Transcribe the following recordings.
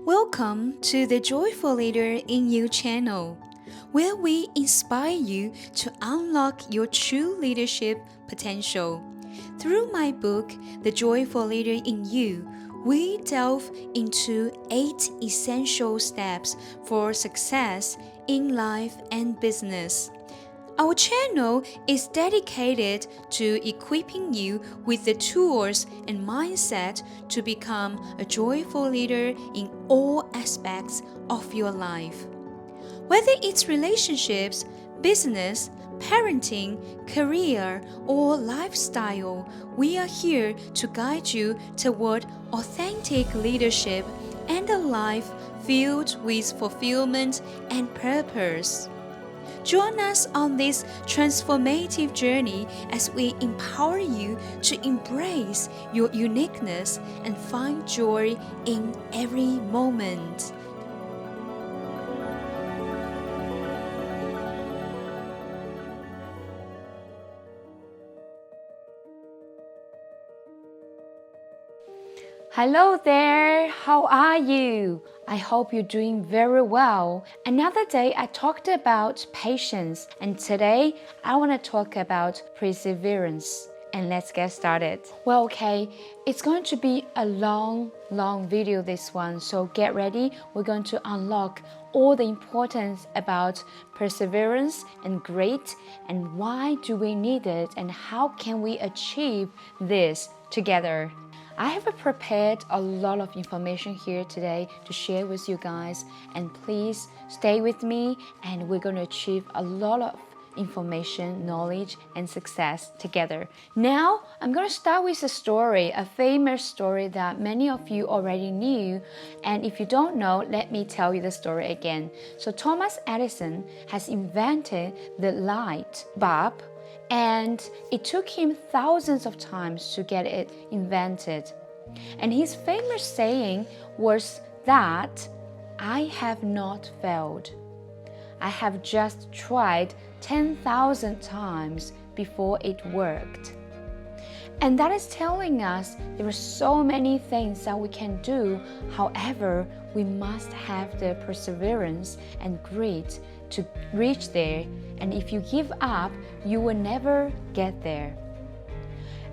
Welcome to the Joyful Leader in You channel, where we inspire you to unlock your true leadership potential. Through my book, The Joyful Leader in You, we delve into 8 essential steps for success in life and business. Our channel is dedicated to equipping you with the tools and mindset to become a joyful leader in all aspects of your life. Whether it's relationships, business, parenting, career, or lifestyle, we are here to guide you toward authentic leadership and a life filled with fulfillment and purpose. Join us on this transformative journey as we empower you to embrace your uniqueness and find joy in every moment. Hello there, how are you? I hope you're doing very well. Another day I talked about patience, and today I want to talk about perseverance. And let's get started. Well, okay, it's going to be a long video, this one, so get ready. We're going to unlock all the importance about perseverance and grit, and why do we need it, and how can we achieve this together. I have prepared a lot of information here today to share with you guys, and please stay with me, and we're going to achieve a lot of information, knowledge, and success together. Now, I'm going to start with a story, a famous story that many of you already knew, and if you don't know, let me tell you the story again. So Thomas Edison has invented the light bulb, and it took him thousands of times to get it invented. And his famous saying was that, "I have not failed. I have just tried 10,000 times before it worked." And that is telling us there are so many things that we can do. However, we must have the perseverance and grit to reach there. And if you give up, you will never get there.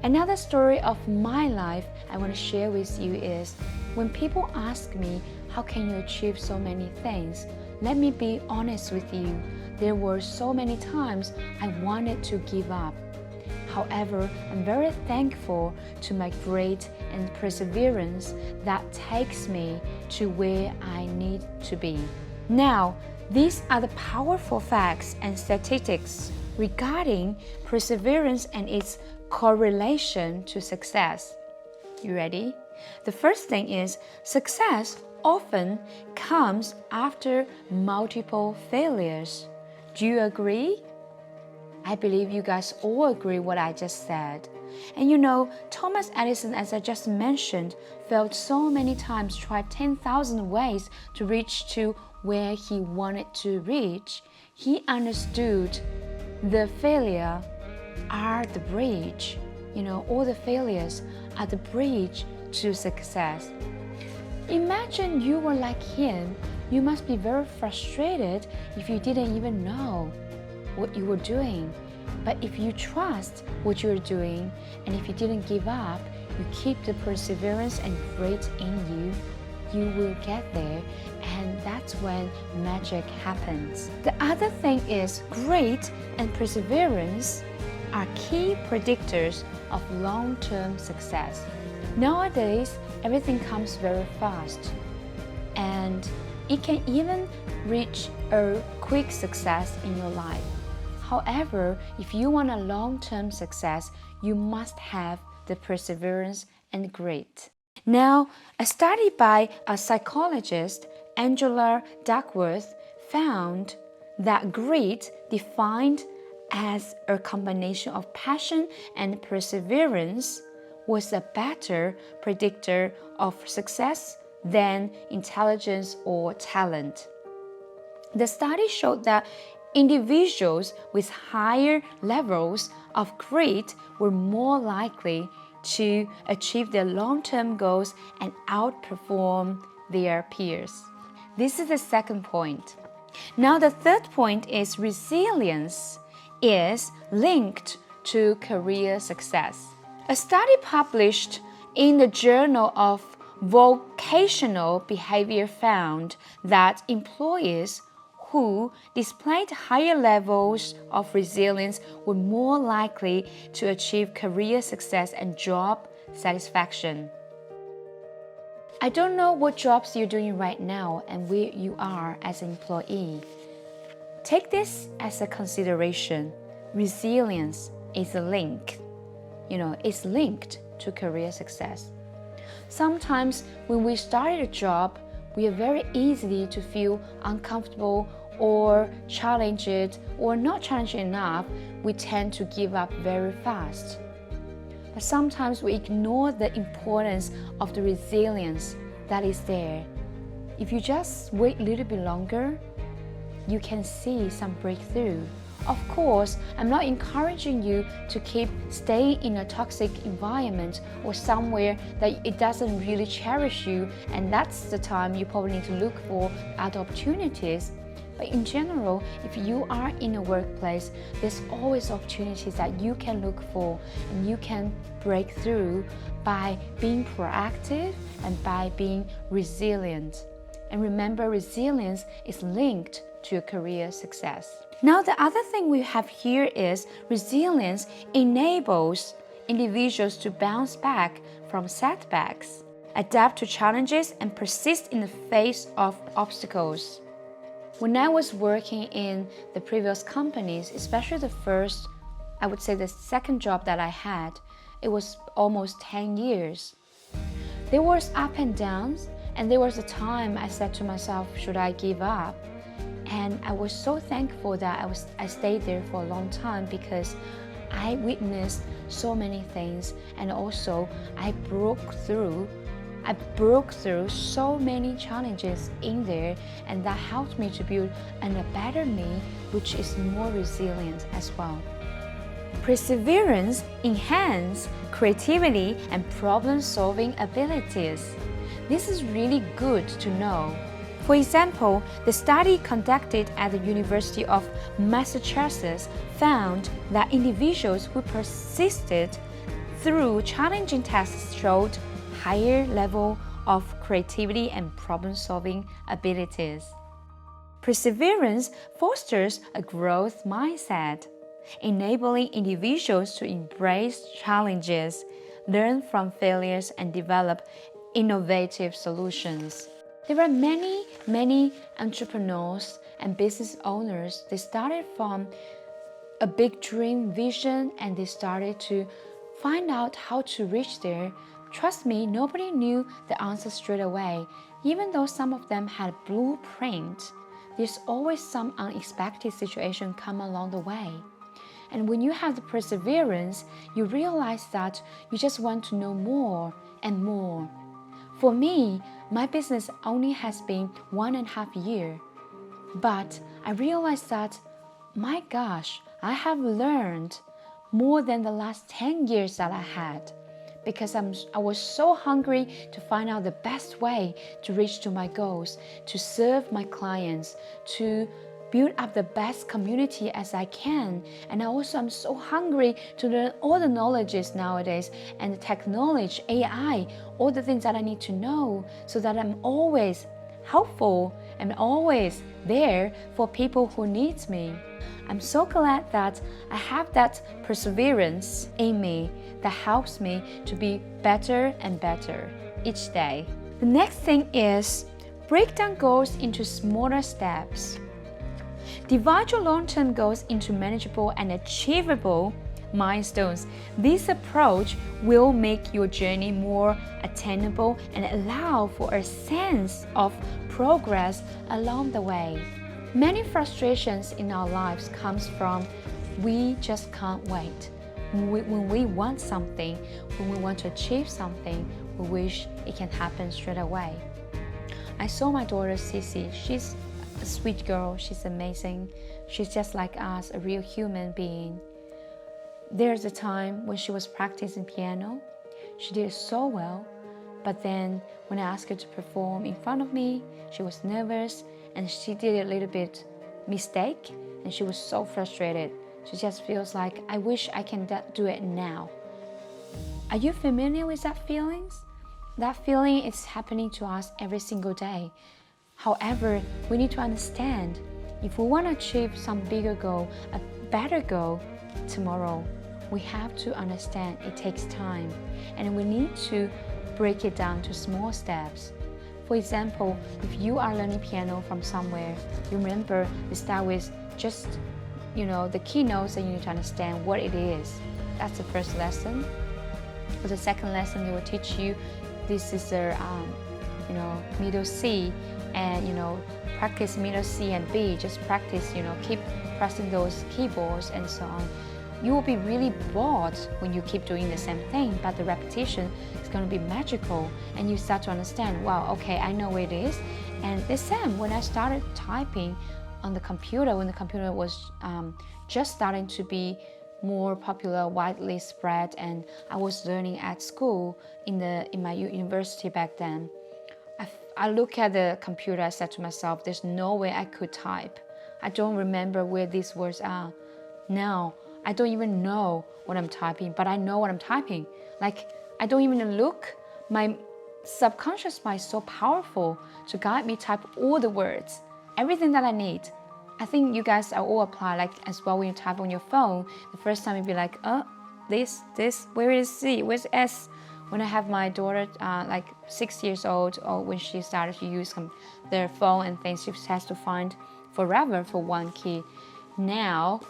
Another story of my life I want to share with you is, when people ask me, how can you achieve so many things? Let me be honest with you. There were so many times I wanted to give up. However, I'm very thankful to my grit and perseverance that takes me to where I need to be. Now, these are the powerful facts and statistics regarding perseverance and its correlation to success. You ready? The first thing is, success often comes after multiple failures. Do you agree? I believe you guys all agree what I just said. And you know, Thomas Edison, as I just mentioned, failed so many times, tried 10,000 ways to reach to where he wanted to reach. He understood the failure are the bridge. You know, all the failures are the bridge to success. Imagine you were like him. You must be very frustrated if you didn't even know what you were doing. But if you trust what you're doing, and if you didn't give up, you keep the perseverance and grit in you, you will get there, and that's when magic happens. The other thing is, grit and perseverance are key predictors of long-term success. Nowadays, everything comes very fast, and it can even reach a quick success in your life. However, if you want a long-term success, you must have the perseverance and grit. Now, a study by a psychologist, Angela Duckworth, found that grit, defined as a combination of passion and perseverance, was a better predictor of success than intelligence or talent. The study showed that individuals with higher levels of grit were more likely to achieve their long-term goals and outperform their peers. This is the second point. Now the third point is resilience is linked to career success. A study published in the Journal of Vocational Behavior found that employees who displayed higher levels of resilience were more likely to achieve career success and job satisfaction. I don't know what jobs you're doing right now and where you are as an employee. Take this as a consideration. Resilience is a link. It's linked to career success. Sometimes when we start a job, we are very easy to feel uncomfortable or challenged or not challenged enough. We tend to give up very fast. But sometimes we ignore the importance of the resilience that is there. If you just wait a little bit longer, you can see some breakthrough. Of course, I'm not encouraging you to keep staying in a toxic environment or somewhere that it doesn't really cherish you, and that's the time you probably need to look for other opportunities. But in general, if you are in a workplace, there's always opportunities that you can look for and you can break through by being proactive and by being resilient. And remember, resilience is linked to your career success. Now, the other thing we have here is resilience enables individuals to bounce back from setbacks, adapt to challenges, and persist in the face of obstacles. When I was working in the previous companies, especially the first, I would say the second job that I had, it was almost 10 years. There was up and downs, and there was a time I said to myself, should I give up? And I was so thankful that I stayed there for a long time because I witnessed so many things, and also I broke through so many challenges in there, and that helped me to build a better me, which is more resilient as well. Perseverance enhances creativity and problem-solving abilities. This is really good to know. For example, the study conducted at the University of Massachusetts found that individuals who persisted through challenging tasks showed higher level of creativity and problem-solving abilities. Perseverance fosters a growth mindset, enabling individuals to embrace challenges, learn from failures, and develop innovative solutions. There are many entrepreneurs and business owners. They started from a big dream vision and they started to find out how to reach there. Trust me, nobody knew the answer straight away. Even though some of them had a blueprint, there's always some unexpected situation come along the way. And when you have the perseverance, you realize that you just want to know more and more. For me, my business only has been 1.5 years, but I realized that, my gosh, I have learned more than the last 10 years that I had, because I was so hungry to find out the best way to reach to my goals, to serve my clients, to build up the best community as I can. And I also am so hungry to learn all the knowledges nowadays and the technology, AI, all the things that I need to know so that I'm always helpful and always there for people who need me. I'm so glad that I have that perseverance in me that helps me to be better and better each day. The next thing is break down goals into smaller steps. Divide your long-term goals into manageable and achievable milestones. This approach will make your journey more attainable and allow for a sense of progress along the way. Many frustrations in our lives comes from we just can't wait. When we want something, when we want to achieve something, we wish it can happen straight away. I saw my daughter Sissy. She's a sweet girl. She's amazing. She's just like us, a real human being. There's a time when she was practicing piano. She did so well, But then when I asked her to perform in front of me, she was nervous and she did a little bit mistake and she was so frustrated. She just feels like, I wish I can do it now. Are you familiar with that feelings? That feeling is happening to us every single day. However, we need to understand, if we want to achieve some bigger goal, a better goal tomorrow, we have to understand it takes time and we need to break it down to small steps. For example, if you are learning piano from somewhere, you remember you start with just, the key notes and you need to understand what it is. That's the first lesson. For the second lesson, they will teach you this is the middle C, and practice middle C and B. Just practice, keep pressing those keyboards and so on. You will be really bored when you keep doing the same thing, but the repetition is going to be magical and you start to understand, wow, okay, I know where it is. And the same when I started typing on the computer, when the computer was just starting to be more popular, widely spread, and I was learning at school in my university back then. I look at the computer, I said to myself, there's no way I could type. I don't remember where these words are. Now, I don't even know what I'm typing, but I know what I'm typing. Like, I don't even look. My subconscious mind is so powerful to guide me type all the words, everything that I need. I think you guys are all apply like as well when you type on your phone. The first time you'd be like, this, where is C, where's S? When I have my daughter, like 6 years old, or when she started to use their phone and things, she has to find forever for one key. Now,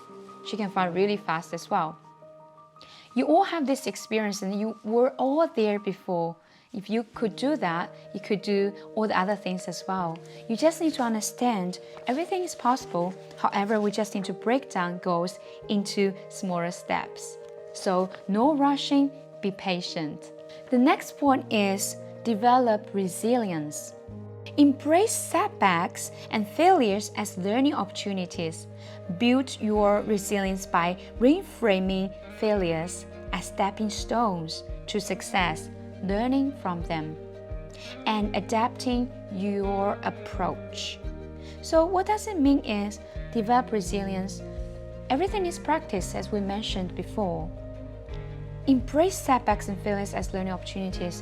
she can find really fast as well. You all have this experience and you were all there before. If you could do that, you could do all the other things as well. You just need to understand everything is possible. However, we just need to break down goals into smaller steps. So no rushing, be patient. The next point is develop resilience. Embrace setbacks and failures as learning opportunities. Build your resilience by reframing failures as stepping stones to success, learning from them, and adapting your approach. So what does it mean is develop resilience. Everything is practice, as we mentioned before. Embrace setbacks and failures as learning opportunities.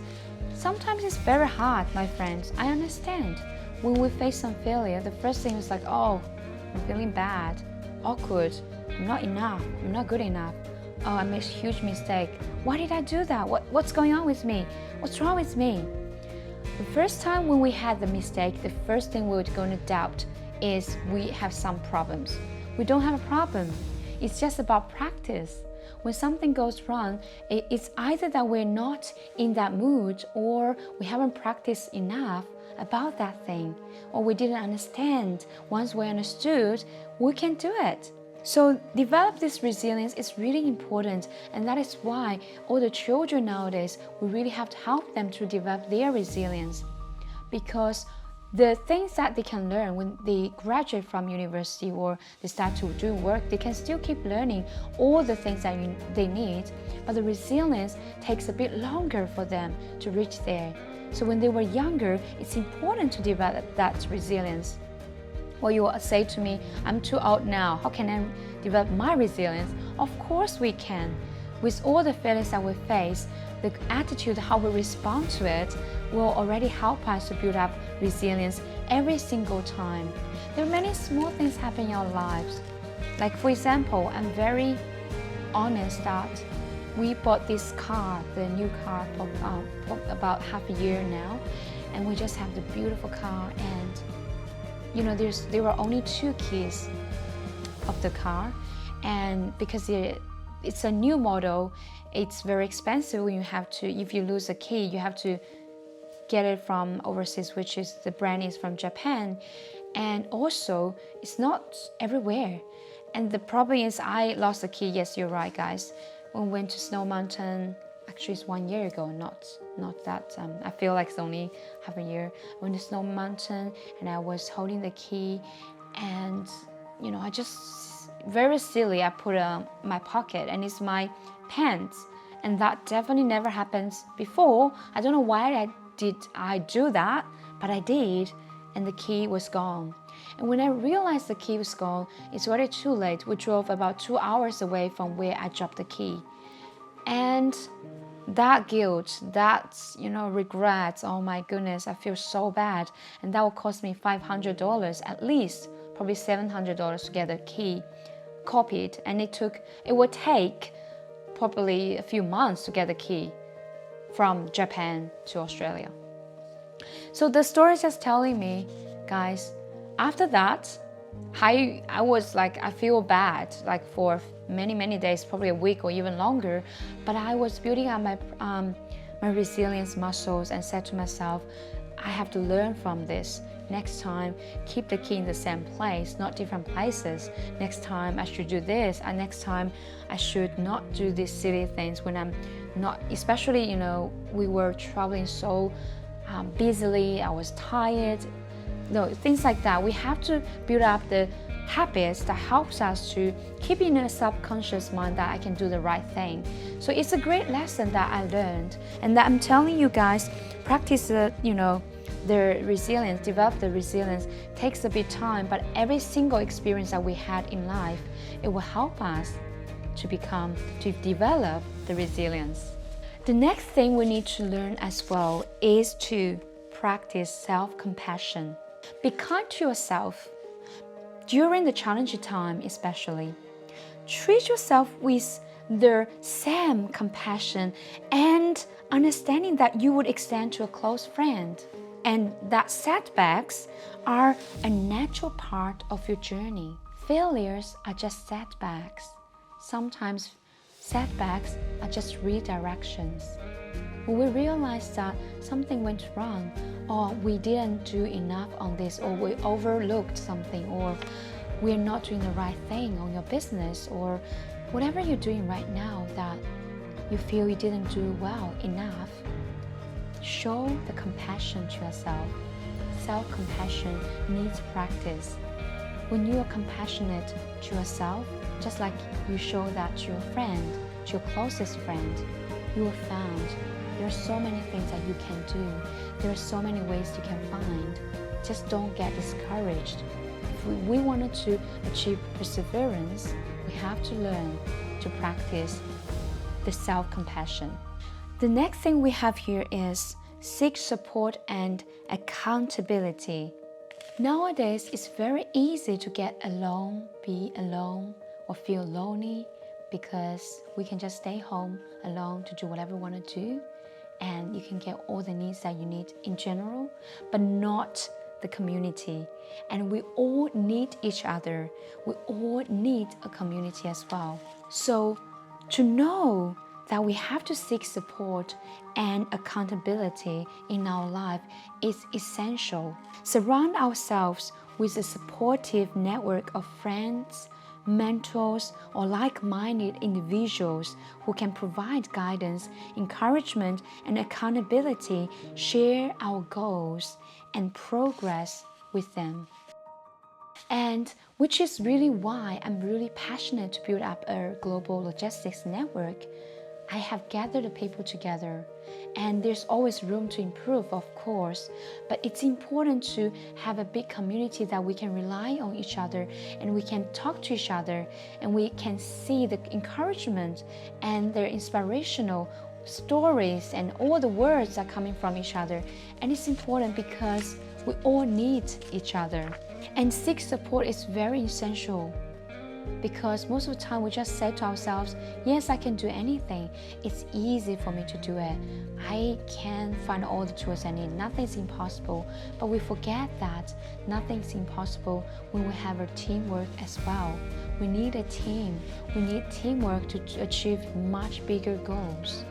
Sometimes it's very hard, my friends. I understand. When we face some failure, the first thing is like, oh, I'm feeling bad, awkward, I'm not enough, I'm not good enough. Oh, I made a huge mistake. Why did I do that? What's going on with me? What's wrong with me? The first time when we had the mistake, the first thing we're going to doubt is we have some problems. We don't have a problem. It's just about practice. When something goes wrong, it's either that we're not in that mood or we haven't practiced enough about that thing, or we didn't understand. Once we understood, we can do it. So develop this resilience is really important, and that is why all the children nowadays, we really have to help them to develop their resilience, because the things that they can learn when they graduate from university or they start to do work, they can still keep learning all the things that they need, but the resilience takes a bit longer for them to reach there. So when they were younger, it's important to develop that resilience. Well, you will say to me, I'm too old now, how can I develop my resilience? Of course we can. With all the failures that we face, the attitude, how we respond to it, will already help us to build up resilience every single time. There are many small things happening in our lives. Like for example, I'm very honest that we bought this car, the new car, for about half a year now, and we just have the beautiful car, and there were only 2 keys of the car, and because it's a new model, it's very expensive when if you lose a key, you have to get it from overseas, which is the brand is from Japan, and also it's not everywhere. And the problem is I lost the key. Yes, you're right, guys. When we went to Snow Mountain, actually it's 1 year ago, not that, I feel like it's only half a year. I went to Snow Mountain and I was holding the key, and I just, very silly, I put my pocket, and it's my pants, and that definitely never happens before. I don't know why I did I do that? But I did, and the key was gone. And when I realized the key was gone, it's already too late. We drove about 2 hours away from where I dropped the key. And that guilt, that regret, oh my goodness, I feel so bad. And that will cost me $500 at least, probably $700 to get the key copied. And it would take probably a few months to get the key from Japan to Australia. So the story is just telling me, guys, after that, I was like, I feel bad, like for many days, probably a week or even longer. But I was building up my resilience muscles and said to myself, I have to learn from this. Next time, keep the key in the same place, not different places. Next time, I should do this. And next time, I should not do these silly things when I'm not, especially, we were traveling so busily, I was tired. No, things like that. We have to build up the habits that helps us to keep in a subconscious mind that I can do the right thing. So it's a great lesson that I learned, and that I'm telling you guys, practice the resilience, develop the resilience takes a bit time, but every single experience that we had in life, it will help us to develop the resilience. The next thing we need to learn as well is to practice self-compassion. Be kind to yourself during the challenging time, especially. Treat yourself with the same compassion and understanding that you would extend to a close friend, and that setbacks are a natural part of your journey. Failures are just setbacks. Sometimes setbacks are just redirections. When we realize that something went wrong, or we didn't do enough on this, or we overlooked something, or we're not doing the right thing on your business, or whatever you're doing right now that you feel you didn't do well enough, show the compassion to yourself. Self-compassion needs practice. When you are compassionate to yourself, just like you show that to your friend, to your closest friend, you will find there are so many things that you can do. There are so many ways you can find. Just don't get discouraged. If we wanted to achieve perseverance, we have to learn to practice the self-compassion. The next thing we have here is seek support and accountability. Nowadays, it's very easy to get alone, be alone, or feel lonely because we can just stay home alone to do whatever we want to do, and you can get all the needs that you need in general, but not the community. And we all need each other. We all need a community as well. So to know that we have to seek support and accountability in our life is essential. Surround ourselves with a supportive network of friends, mentors, or like-minded individuals who can provide guidance, encouragement, and accountability. Share our goals and progress with them. And which is really why I'm really passionate to build up a global logistics network. I have gathered the people together, and there's always room to improve, of course, but it's important to have a big community that we can rely on each other, and we can talk to each other, and we can see the encouragement and their inspirational stories, and all the words are coming from each other. And it's important because we all need each other, and seek support is very essential. Because most of the time we just say to ourselves, yes, I can do anything. It's easy for me to do it. I can find all the tools I need. Nothing's impossible. But we forget that nothing's impossible when we have a teamwork as well. We need a team. We need teamwork to achieve much bigger goals.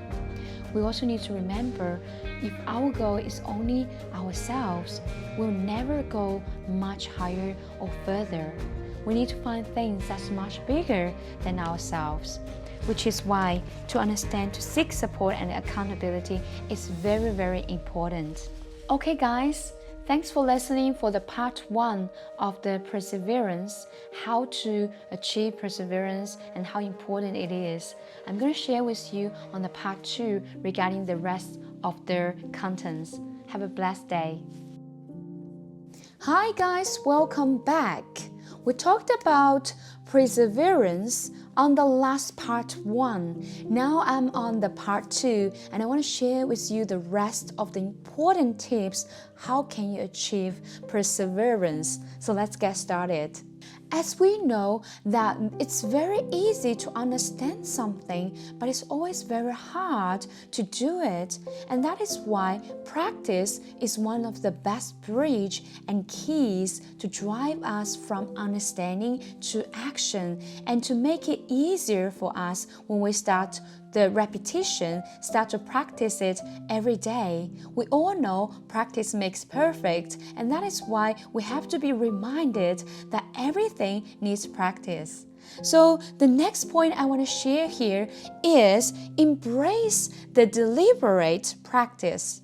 We also need to remember, if our goal is only ourselves, we'll never go much higher or further. We need to find things that's much bigger than ourselves, which is why to understand, to seek support and accountability is very, very important. Okay guys, thanks for listening for the part 1 of the perseverance, how to achieve perseverance and how important it is. I'm going to share with you on the part 2 regarding the rest of the contents. Have a blessed day. Hi guys, welcome back. We talked about perseverance on the last part 1. Now I'm on the part 2 and I want to share with you the rest of the important tips. How can you achieve perseverance? So let's get started. As we know that it's very easy to understand something, but it's always very hard to do it. And that is why practice is one of the best bridge and keys to drive us from understanding to action and to make it easier for us when we start the repetition, start to practice it every day. We all know practice makes perfect, and that is why we have to be reminded that everything needs practice. So the next point I want to share here is embrace the deliberate practice.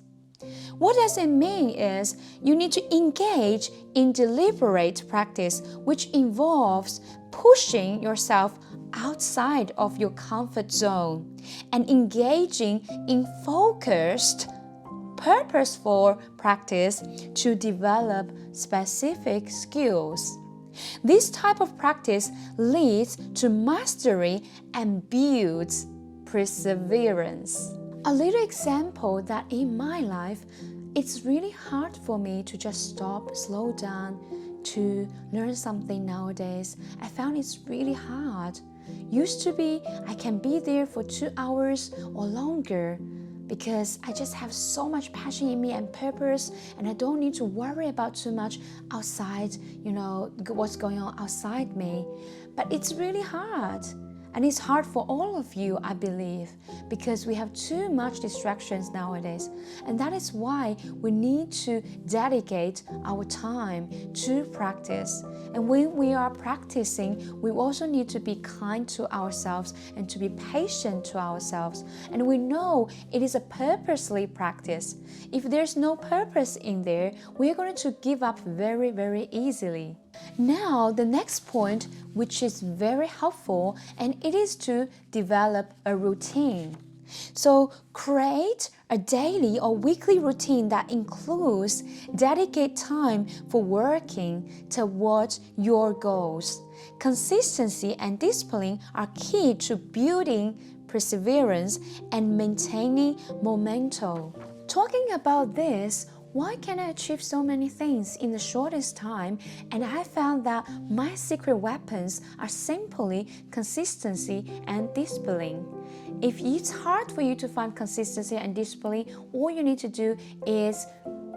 What does it mean is you need to engage in deliberate practice, which involves pushing yourself outside of your comfort zone and engaging in focused, purposeful practice to develop specific skills. This type of practice leads to mastery and builds perseverance. A little example that in my life, it's really hard for me to just stop, slow down, to learn something nowadays. I found it's really hard. Used to be, I can be there for 2 hours or longer because I just have so much passion in me and purpose, and I don't need to worry about too much outside, what's going on outside me. But it's really hard. And it's hard for all of you, I believe, because we have too much distractions nowadays. And that is why we need to dedicate our time to practice. And when we are practicing, we also need to be kind to ourselves and to be patient to ourselves. And we know it is a purposely practice. If there's no purpose in there, we're going to give up very, very easily. Now, the next point, which is very helpful, and it is to develop a routine. So, create a daily or weekly routine that includes dedicate time for working towards your goals. Consistency and discipline are key to building perseverance and maintaining momentum. Talking about this, why can I achieve so many things in the shortest time? And I found that my secret weapons are simply consistency and discipline. If it's hard for you to find consistency and discipline, all you need to do is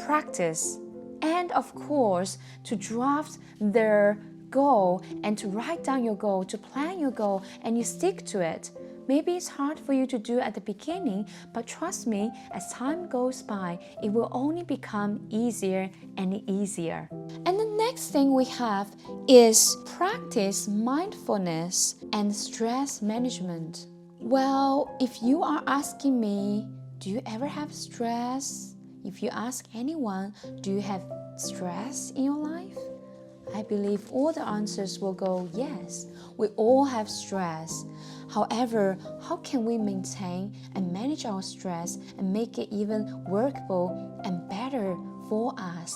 practice. And of course, to draft the goal and to write down your goal, to plan your goal, and you stick to it. Maybe it's hard for you to do at the beginning, but trust me, as time goes by, it will only become easier and easier. And the next thing we have is practice mindfulness and stress management. Well, if you are asking me, do you ever have stress? If you ask anyone, do you have stress in your life? I believe all the answers will go yes. We all have stress. However, how can we maintain and manage our stress and make it even workable and better for us?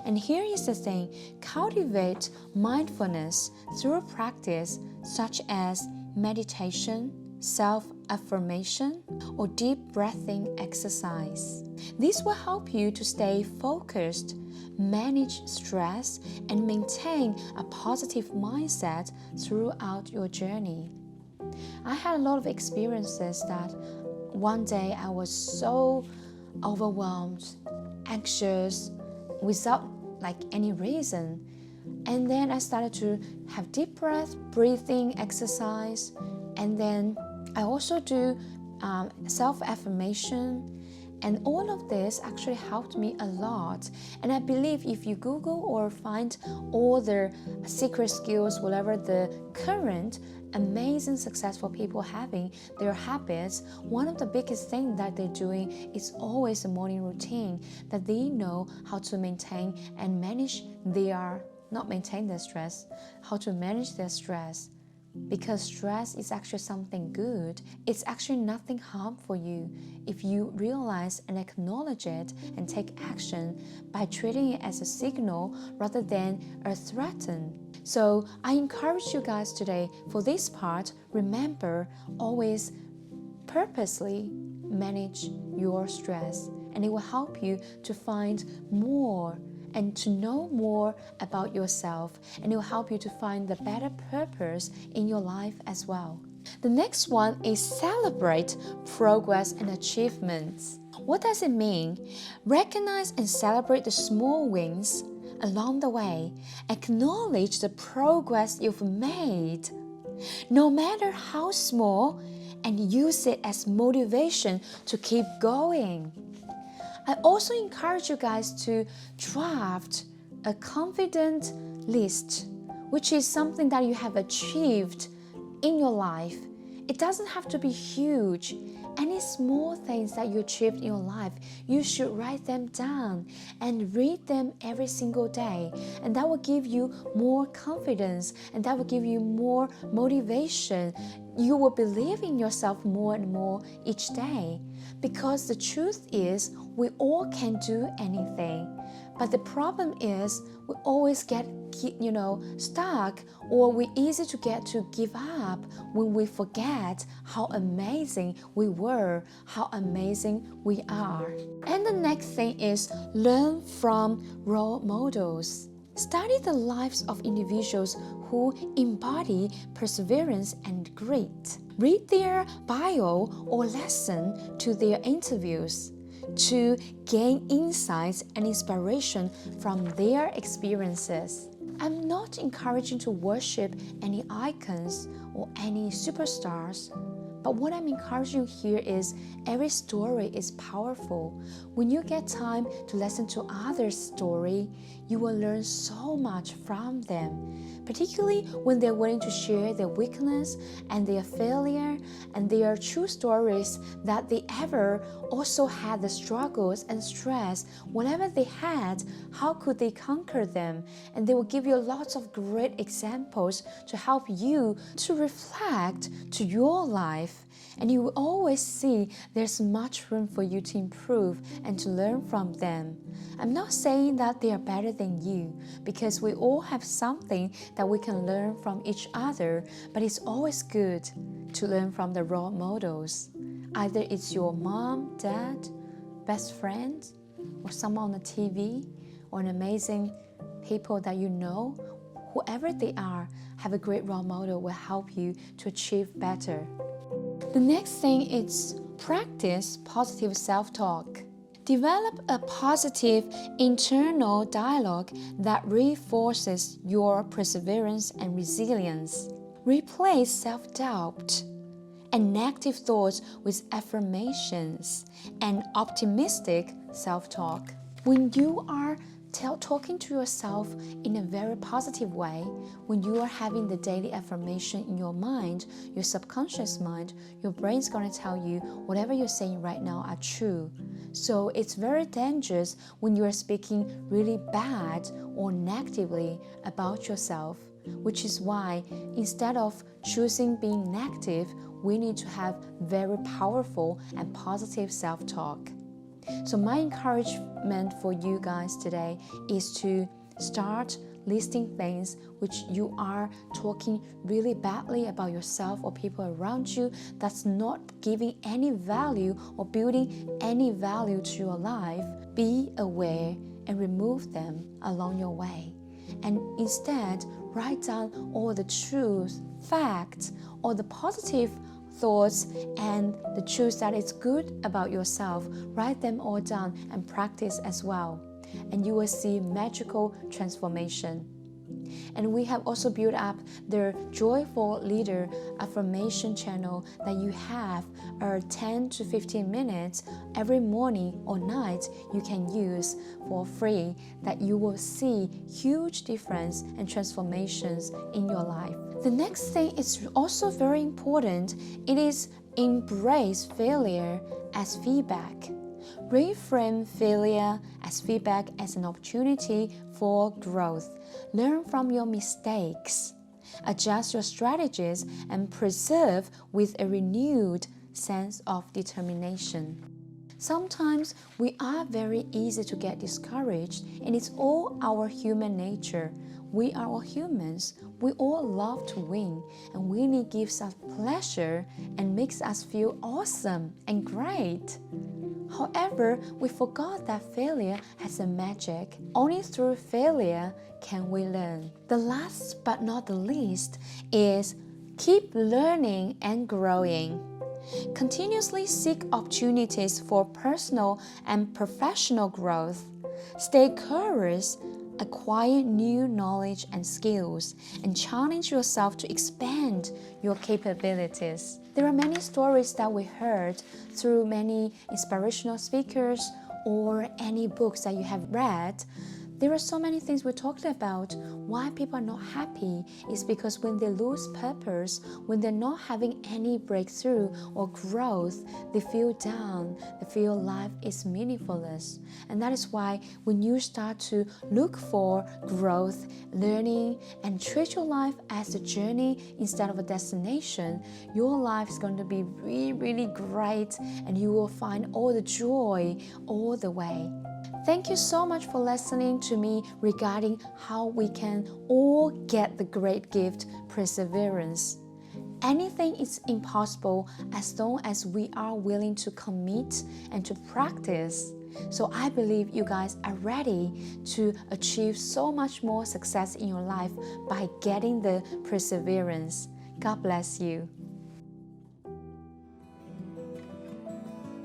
And here is the thing, cultivate mindfulness through practice such as meditation, self-affirmation, or deep breathing exercise. This will help you to stay focused, manage stress, and maintain a positive mindset throughout your journey. I had a lot of experiences that one day I was so overwhelmed, anxious, without any reason. And then I started to have deep breath, breathing exercise, and then I also do self-affirmation. And all of this actually helped me a lot. And I believe if you Google or find all the secret skills, whatever the current amazing successful people having their habits, one of the biggest things that they're doing is always a morning routine that they know how to maintain and manage how to manage their stress because stress is actually something good. It's actually nothing harm for you if you realize and acknowledge it and take action by treating it as a signal rather than a threat. So I encourage you guys today, for this part, remember, always purposely manage your stress, and it will help you to find more and to know more about yourself, and it will help you to find the better purpose in your life as well. The next one is celebrate progress and achievements. What does it mean? Recognize and celebrate the small wins along the way. Acknowledge the progress you've made, no matter how small, and use it as motivation to keep going. I also encourage you guys to draft a confident list, which is something that you have achieved in your life. It doesn't have to be huge. Any small things that you achieved in your life, you should write them down and read them every single day. And that will give you more confidence, and that will give you more motivation. You will believe in yourself more and more each day. Because the truth is, we all can do anything. But the problem is, we always get stuck, or we're easy to get to give up when we forget how amazing we were, how amazing we are. And the next thing is learn from role models. Study the lives of individuals who embody perseverance and grit. Read their bio or listen to their interviews to gain insights and inspiration from their experiences. I'm not encouraging to worship any icons or any superstars, but what I'm encouraging here is every story is powerful. When you get time to listen to others' story, you will learn so much from them, particularly when they're willing to share their weakness and their failure and their true stories, that they ever also had the struggles and stress. Whatever they had, how could they conquer them? And they will give you lots of great examples to help you to reflect to your life. And you will always see there's much room for you to improve and to learn from them. I'm not saying that they are better than you, because we all have something that we can learn from each other, but it's always good to learn from the role models. Either it's your mom, dad, best friend, or someone on the TV, or an amazing people that you know. Whoever they are, have a great role model will help you to achieve better. The next thing is practice positive self-talk. Develop a positive internal dialogue that reinforces your perseverance and resilience. Replace self-doubt and negative thoughts with affirmations and optimistic self-talk. When you are talking to yourself in a very positive way, when you are having the daily affirmation in your mind, your subconscious mind, your brain's going to tell you whatever you're saying right now are true. So it's very dangerous when you are speaking really bad or negatively about yourself, which is why instead of choosing being negative, we need to have very powerful and positive self-talk. So my encouragement for you guys today is to start listing things which you are talking really badly about yourself or people around you that's not giving any value or building any value to your life. Be aware and remove them along your way. And instead, write down all the truth, facts, or the positive thoughts and the truths that is good about yourself. Write them all down and practice as well, and you will see magical transformation. And we have also built up the Joyful Leader affirmation channel that you have 10 to 15 minutes every morning or night you can use for free, that you will see huge difference and transformations in your life. The next thing is also very important. It is embrace failure as feedback. Reframe failure as feedback as an opportunity for growth. Learn from your mistakes. adjust your strategies, and persevere with a renewed sense of determination. Sometimes we are very easy to get discouraged, and it's all our human nature. We are all humans. We all love to win, and winning gives us pleasure and makes us feel awesome and great. However, we forgot that failure has a magic. Only through failure can we learn. The last but not the least is keep learning and growing. Continuously seek opportunities for personal and professional growth. Stay curious, acquire new knowledge and skills, and challenge yourself to expand your capabilities. There are many stories that we heard through many inspirational speakers or any books that you have read. There are so many things we talked about. Why people are not happy is because when they lose purpose, when they're not having any breakthrough or growth, they feel down, they feel life is meaningless. And that is why when you start to look for growth, learning, and treat your life as a journey instead of a destination, your life is going to be really, really great, and you will find all the joy all the way. Thank you so much for listening to me regarding how we can all get the great gift, perseverance. Anything is impossible as long as we are willing to commit and to practice. So I believe you guys are ready to achieve so much more success in your life by getting the perseverance. God bless you.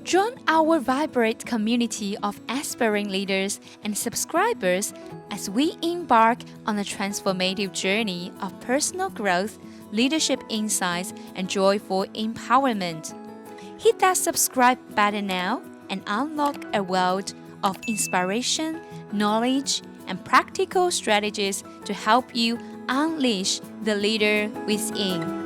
Join our vibrant community of aspiring leaders and subscribers as we embark on a transformative journey of personal growth, leadership insights, and joyful empowerment. Hit that subscribe button now and unlock a world of inspiration, knowledge, and practical strategies to help you unleash the leader within.